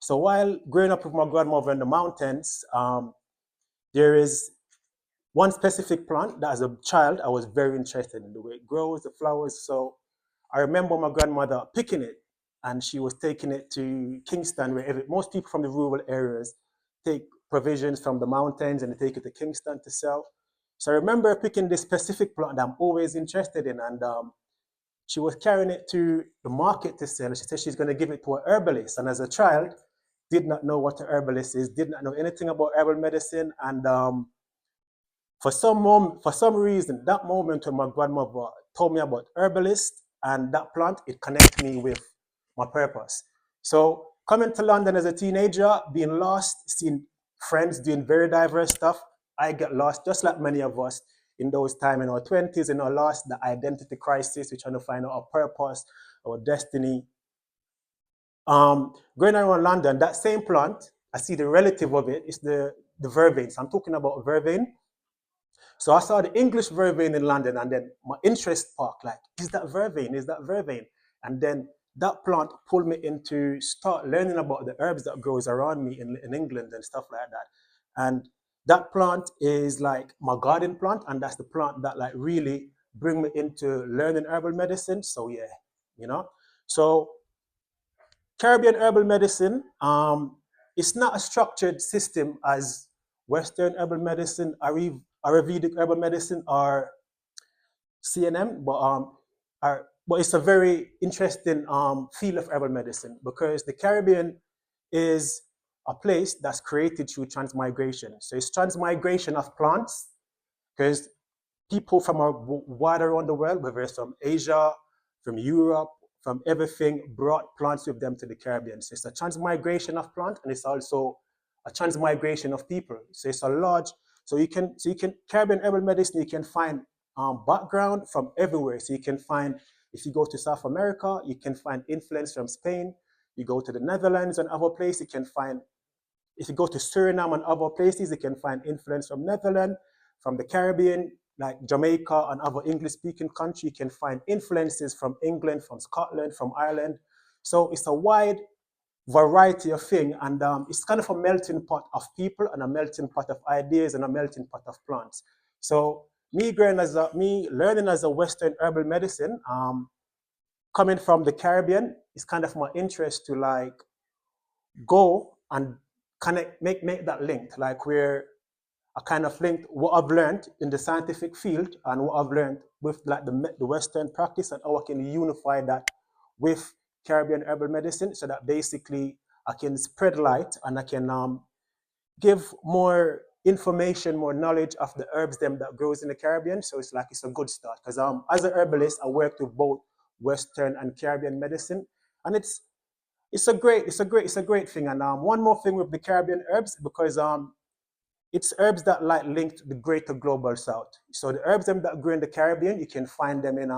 So while growing up with my grandmother in the mountains, there is one specific plant that as a child I was very interested in the way it grows, the flowers. So I remember my grandmother picking it and she was taking it to Kingston, where most people from the rural areas take provisions from the mountains and they take it to Kingston to sell. So I remember picking this specific plant that I'm always interested in, and she was carrying it to the market to sell. She said she's going to give it to a herbalist. And as a child, did not know what a herbalist is, did not know anything about herbal medicine. And for some reason, that moment when my grandmother told me about herbalist and that plant, it connected me with my purpose. So coming to London as a teenager, being lost, seeing friends doing very diverse stuff, I get lost, just like many of us in those time in our 20s, in our lost, the identity crisis, we're trying to find out our purpose, our destiny. Going around London, that same plant, I see the relative of it is the vervain. So I'm talking about vervain. So I saw the English vervain in London, and then my interest sparked, like, is that vervain? Is that vervain? And then that plant pulled me into start learning about the herbs that grows around me in England and stuff like that. And that plant is like my garden plant, and that's the plant that like really bring me into learning herbal medicine. So yeah, you know. So Caribbean herbal medicine, it's not a structured system as Western herbal medicine, Ayurvedic herbal medicine, or CNM, but it's a very interesting field of herbal medicine because the Caribbean is a place that's created through transmigration. So it's transmigration of plants because people from wide around the world, whether it's from Asia, from Europe, from everything, brought plants with them to the Caribbean. So it's a transmigration of plants, and it's also a transmigration of people. So it's a large. So you can Caribbean herbal medicine. You can find background from everywhere. So you can find, if you go to South America, you can find influence from Spain. You go to the Netherlands and other places, you can find. If you go to Suriname and other places, you can find influence from Netherlands, from the Caribbean, like Jamaica and other English-speaking countries. You can find influences from England, from Scotland, from Ireland. So it's a wide variety of things, and it's kind of a melting pot of people and a melting pot of ideas and a melting pot of plants. So me learning as a Western herbal medicine, coming from the Caribbean, is kind of my interest to like go and connect, make that link, like where I kind of linked what I've learned in the scientific field and what I've learned with like the Western practice, and how I can unify that with Caribbean herbal medicine, so that basically I can spread light and I can give more information, more knowledge of the herbs them that grows in the Caribbean. So it's like it's a good start because as a herbalist, I work with both Western and Caribbean medicine, and it's a great thing. And one more thing with the Caribbean herbs, because it's herbs that like linked the greater global south. So the herbs them that grow in the Caribbean, you can find them in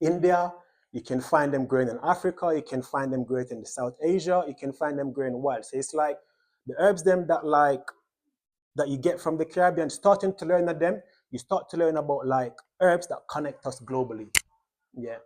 India, you can find them growing in Africa, you can find them growing in South Asia, you can find them growing wild. So it's like the herbs them that you get from the Caribbean, starting to learn of them, you start to learn about like herbs that connect us globally. Yeah.